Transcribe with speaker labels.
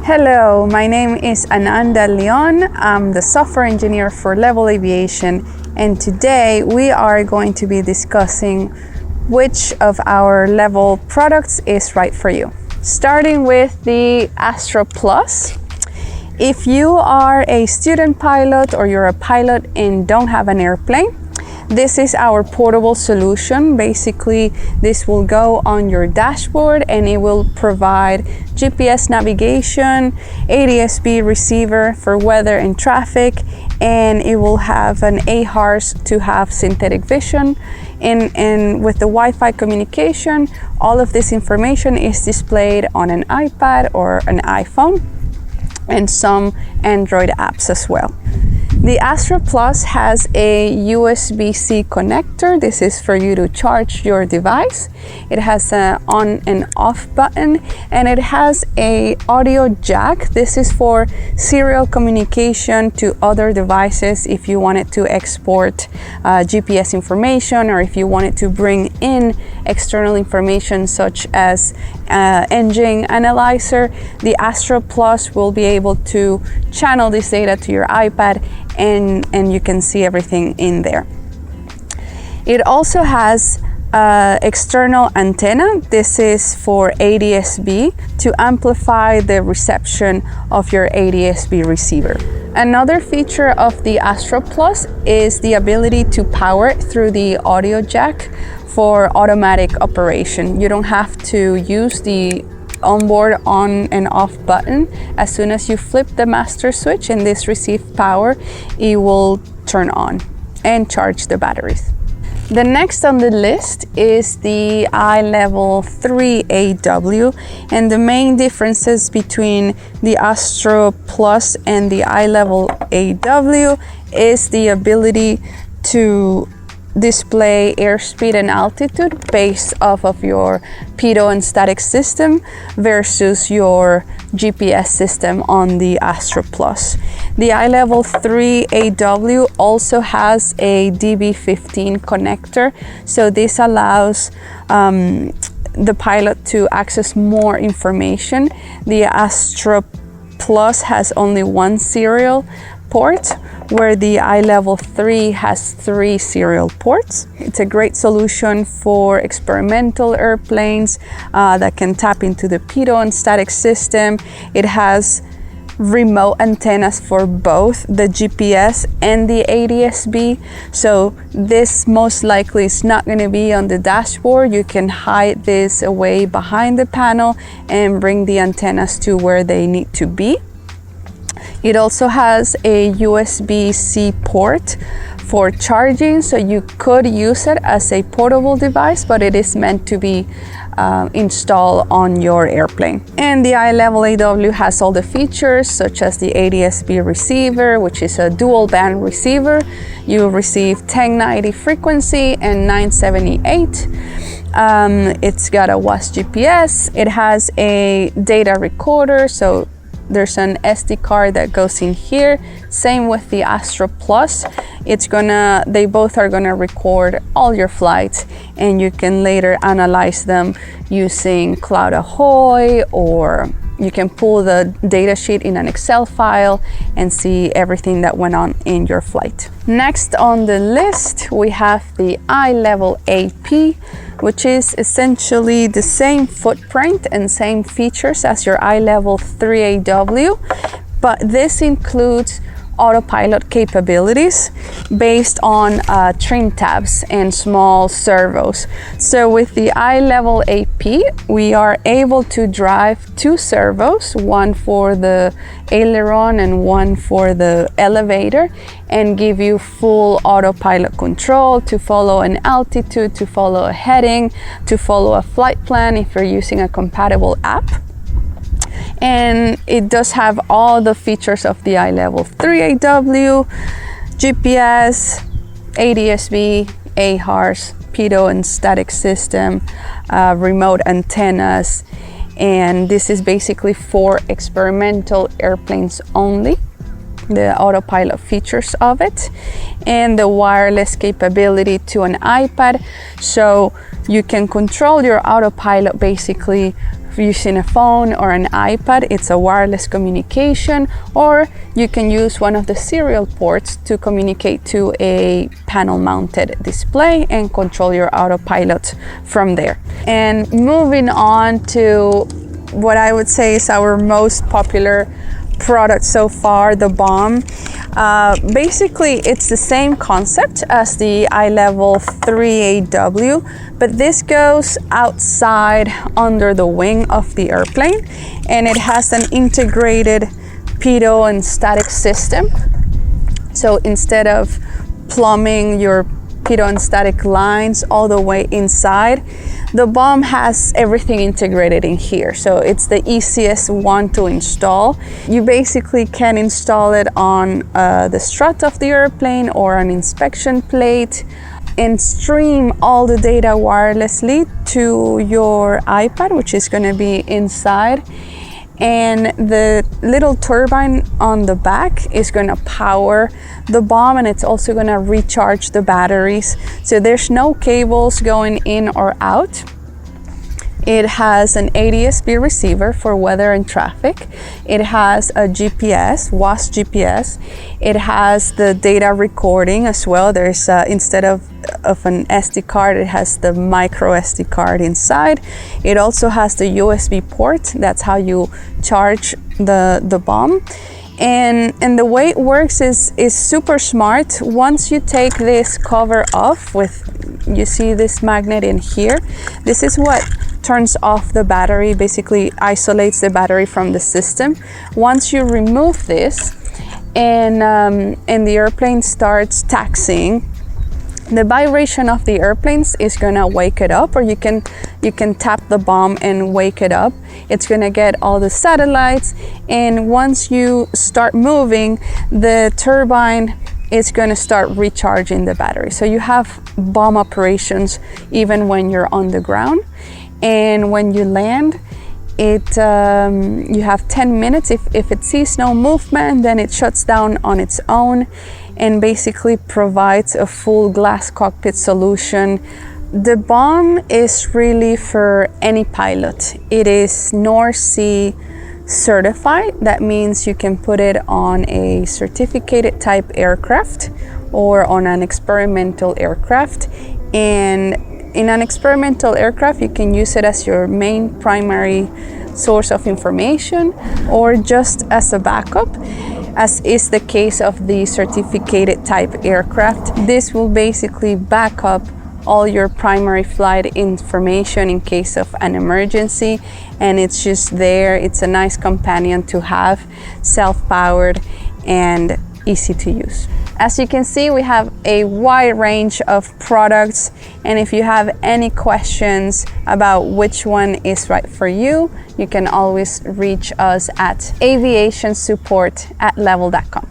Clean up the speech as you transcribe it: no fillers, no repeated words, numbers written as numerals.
Speaker 1: Hello, my name is Ananda Leon. I'm the software engineer for Levil Aviation, and today we are going to be discussing which of our Levil products is right for you. Starting with the Astro Plus. If you are a student pilot or you're a pilot and don't have an airplane, this is our portable solution. Basically, this will go on your dashboard and it will provide GPS navigation, ADS-B receiver for weather and traffic, and it will have an AHRS to have synthetic vision. And with the Wi-Fi communication, all of this information is displayed on an iPad or an iPhone and some Android apps as well. The Astro Plus has a USB-C connector. This is for you to charge your device. It has an on and off button, and it has a audio jack. This is for serial communication to other devices if you wanted to export GPS information, or if you wanted to bring in external information such as engine analyzer. The Astro Plus will be able to channel this data to your iPad, and you can see everything in there. It also has external antenna. This is for ADS-B to amplify the reception of your ADS-B receiver. Another feature of the Astro Plus is the ability to power it through the audio jack for automatic operation. You don't have to use the onboard on and off button. As soon as you flip the master switch and this receive power, it will turn on and charge the batteries. The next on the list is the iLevel 3 AW, and the main differences between the Astro Plus and the iLevel AW is the ability to display airspeed and altitude based off of your pitot and static system versus your GPS system on the Astro Plus. The iLevel 3 AW also has a DB15 connector, so this allows the pilot to access more information. The Astro Plus has only one serial port, where the iLevel 3 has 3 serial ports. It's a great solution for experimental airplanes that can tap into the pitot and static system. It has remote antennas for both the GPS and the ADS-B, so this most likely is not going to be on the dashboard. You can hide this away behind the panel and bring the antennas to where they need to be. It also has a USB-C port for charging, so you could use it as a portable device, but it is meant to be installed on your airplane. And the iLevel AW has all the features such as the ADS-B receiver, which is a dual band receiver. You receive 1090 frequency and 978. It's got a WAS GPS. It has a data recorder, so there's an SD card that goes in here. Same with the Astro Plus. They both are gonna record all your flights, and you can later analyze them using Cloud Ahoy, or you can pull the data sheet in an Excel file and see everything that went on in your flight. Next on the list, we have the iLevel AP, which is essentially the same footprint and same features as your iLevel 3 AW, but this includes autopilot capabilities based on trim tabs and small servos. So with the iLevel AP, we are able to drive 2 servos, one for the aileron and one for the elevator, and give you full autopilot control to follow an altitude, to follow a heading, to follow a flight plan if you're using a compatible app. And it does have all the features of the iLevel 3 AW, GPS, ADS-B, AHRS, pitot and static system, remote antennas, and this is basically for experimental airplanes only, the autopilot features of it, and the wireless capability to an iPad, so you can control your autopilot basically using a phone or an iPad, it's a wireless communication, or you can use one of the serial ports to communicate to a panel mounted display and control your autopilot from there. And moving on to what I would say is our most popular product so far, the bomb. Basically, it's the same concept as the iLevel 3AW, but this goes outside under the wing of the airplane, and it has an integrated pitot and static system. So instead of plumbing your pitot and static lines all the way inside, the bomb has everything integrated in here. So it's the easiest one to install. You basically can install it on the strut of the airplane or an inspection plate and stream all the data wirelessly to your iPad, which is going to be inside. And the little turbine on the back is going to power the bomb, and it's also going to recharge the batteries. So there's no cables going in or out. It has an ADS-B receiver for weather and traffic. It has a GPS, WASP GPS. It has the data recording as well. There's instead of an SD card, it has the micro SD card inside. It also has the USB port. That's how you charge the bomb. And the way it works is super smart. Once you take this cover off you see this magnet in here, this is what turns off the battery, basically isolates the battery from the system. Once you remove this and the airplane starts taxiing, the vibration of the airplanes is gonna wake it up, or you can tap the bomb and wake it up. It's gonna get all the satellites, and once you start moving, the turbine is gonna start recharging the battery. So you have bomb operations even when you're on the ground. And when you land, you have 10 minutes. If it sees no movement, then it shuts down on its own and basically provides a full glass cockpit solution. The bomb is really for any pilot. It is North Sea certified. That means you can put it on a certificated type aircraft or on an experimental aircraft. And in an experimental aircraft, you can use it as your main primary source of information or just as a backup, as is the case of the certificated type aircraft. This will basically back up all your primary flight information in case of an emergency, and it's just there. It's a nice companion to have, self-powered and easy to use. As you can see, we have a wide range of products, and if you have any questions about which one is right for you, you can always reach us at aviationsupport@level.com.